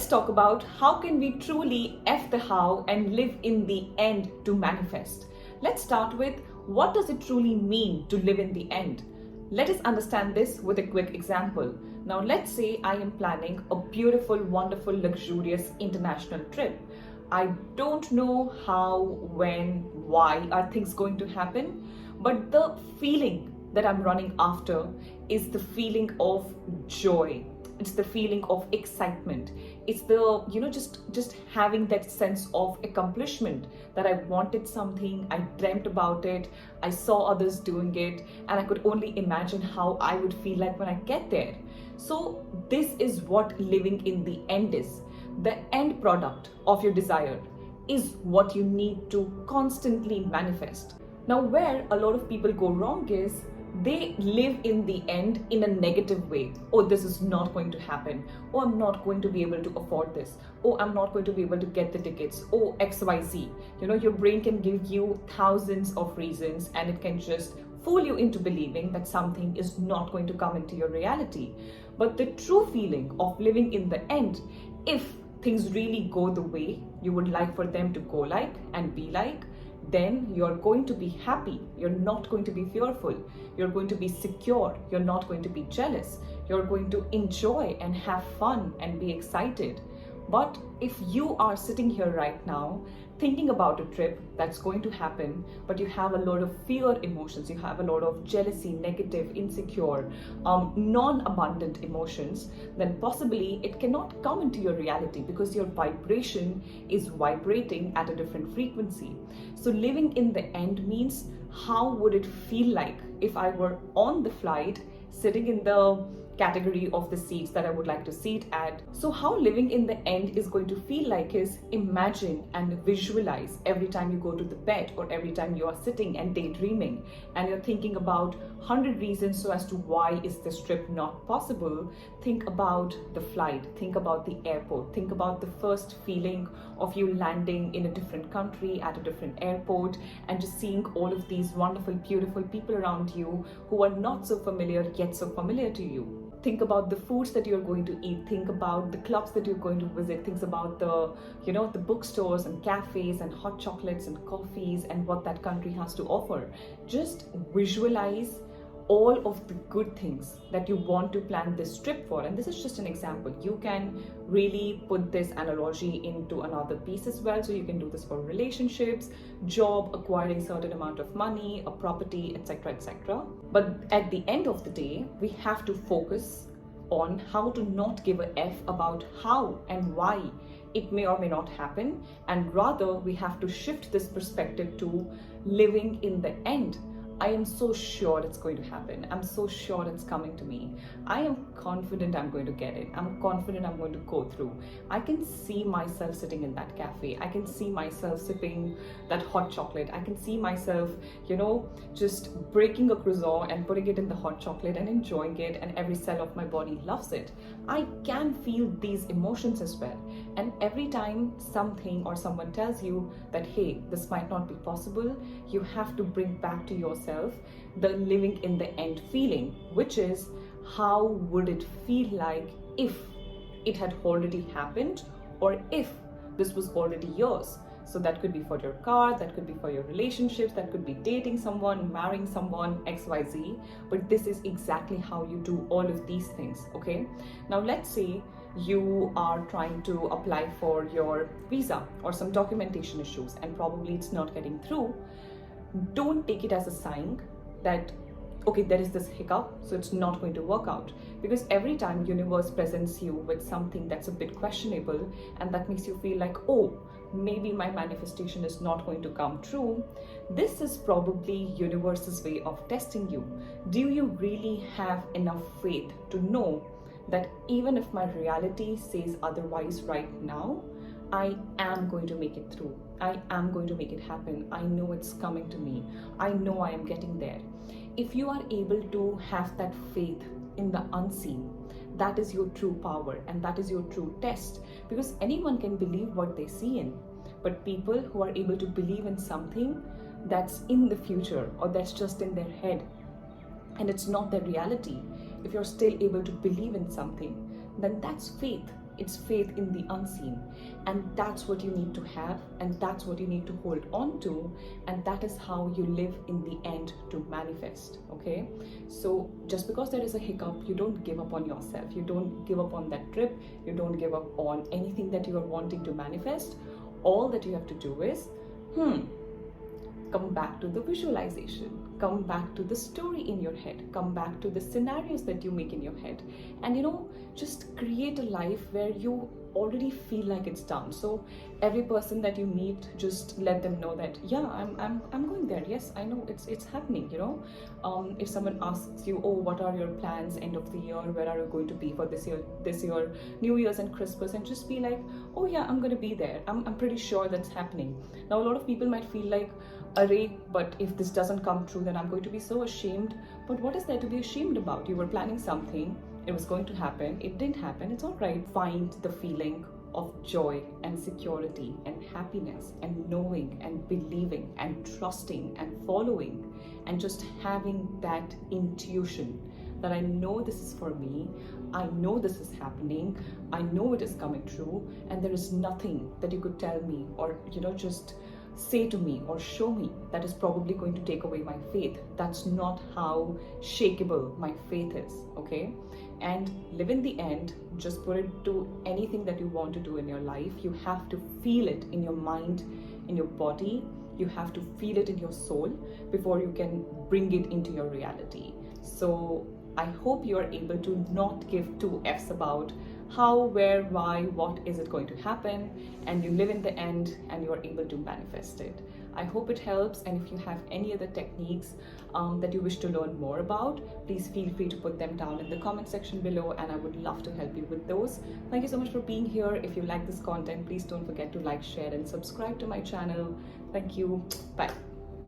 let's talk about how can we truly F the how and live in the end to manifest. Let's start with what does it truly mean to live in the end? Let us understand this with a quick example. Now let's say I am planning a beautiful, wonderful, luxurious international trip. I don't know how, when, why are things going to happen, but the feeling that I'm running after is the feeling of joy. It's the feeling of excitement. It's the, just having that sense of accomplishment that I wanted something, I dreamt about it, I saw others doing it, and I could only imagine how I would feel like when I get there. So this is what living in the end is. The end product of your desire is what you need to constantly manifest. Now, where a lot of people go wrong is they live in the end in a negative way. Oh, this is not going to happen. Oh, I'm not going to be able to afford this. Oh, I'm not going to be able to get the tickets. Oh, XYZ. Your brain can give you thousands of reasons and it can just fool you into believing that something is not going to come into your reality. But the true feeling of living in the end, if things really go the way you would like for them to go like and be like, then you're going to be happy. You're not going to be fearful. You're going to be secure. You're not going to be jealous. You're going to enjoy and have fun and be excited. But if you are sitting here right now thinking about a trip that's going to happen, but you have a lot of fear emotions, you have a lot of jealousy, negative, insecure, non-abundant emotions, then possibly it cannot come into your reality because your vibration is vibrating at a different frequency. So living in the end means, how would it feel like if I were on the flight, sitting in the category of the seats that I would like to sit at. So how living in the end is going to feel like is imagine and visualize every time you go to the bed or every time you are sitting and daydreaming and you're thinking about 100 reasons so as to why is this trip not possible. Think about the flight, think about the airport, think about the first feeling of you landing in a different country at a different airport and just seeing all of these wonderful, beautiful people around you who are not so familiar yet so familiar to you. Think about the foods that you're going to eat. Think about the clubs that you're going to visit. Think about the bookstores and cafes and hot chocolates and coffees and what that country has to offer. Just visualize all of the good things that you want to plan this trip for. And this is just an example. You can really put this analogy into another piece as well. So you can do this for relationships, job, acquiring certain amount of money, a property, etc., etc. But at the end of the day, we have to focus on how to not give a F about how and why it may or may not happen. And rather, we have to shift this perspective to living in the end. I am so sure it's going to happen. I'm so sure it's coming to me. I am confident I'm going to get it. I'm confident I'm going to go through. I can see myself sitting in that cafe. I can see myself sipping that hot chocolate. I can see myself, just breaking a croissant and putting it in the hot chocolate and enjoying it, and every cell of my body loves it. I can feel these emotions as well. And every time something or someone tells you that, hey, this might not be possible, you have to bring back to yourself the living in the end feeling, which is, how would it feel like if it had already happened or if this was already yours. So that could be for your car, that could be for your relationships, that could be dating someone, marrying someone, XYZ. But this is exactly how you do all of these things, okay? Now let's say you are trying to apply for your visa or some documentation issues and probably it's not getting through. Don't take it as a sign that, okay, there is this hiccup, so it's not going to work out. Because every time universe presents you with something that's a bit questionable and that makes you feel like, oh, maybe my manifestation is not going to come true, this is probably universe's way of testing you. Do you really have enough faith to know that even if my reality says otherwise right now, I am going to make it through. I am going to make it happen. I know it's coming to me. I know I am getting there. If you are able to have that faith in the unseen, that is your true power and that is your true test, because anyone can believe what they see in. But people who are able to believe in something that's in the future or that's just in their head and it's not their reality, if you're still able to believe in something, then that's faith. it's faith in the unseen. And that's what you need to have, and that's what you need to hold on to, and that is how you live in the end to manifest. Okay, so just because there is a hiccup, you don't give up on yourself, you don't give up on that trip, you don't give up on anything that you are wanting to manifest. All that you have to do is come back to the visualization, come back to the story in your head, come back to the scenarios that you make in your head, and just create a life where you already feel like it's done. So every person that you meet, just let them know that I'm going there. Yes, I know it's happening. If someone asks you, oh, what are your plans end of the year, where are you going to be for this year, New Year's and Christmas, and just be like, oh yeah, I'm going to be there. I'm pretty sure that's happening. Now a lot of people might feel like, array, but if this doesn't come true, then I'm going to be so ashamed. But what is there to be ashamed about? You were planning something, it was going to happen, it didn't happen, it's all right. Find the feeling of joy and security and happiness and knowing and believing and trusting and following, and just having that intuition that I know this is for me, I know this is happening, I know it is coming true, and there is nothing that you could tell me or just say to me or show me that is probably going to take away my faith. That's not how shakeable my faith is. Okay, and live in the end. Just put it to anything that you want to do in your life. You have to feel it in your mind, in your body. You have to feel it in your soul before you can bring it into your reality. So I hope you are able to not give two F's about how, where, why, what is it going to happen, and you live in the end and you are able to manifest it. I hope it helps, and if you have any other techniques that you wish to learn more about, please feel free to put them down in the comment section below, and I would love to help you with those. Thank you so much for being here. If you like this content, please don't forget to like, share and subscribe to my channel. Thank you. Bye.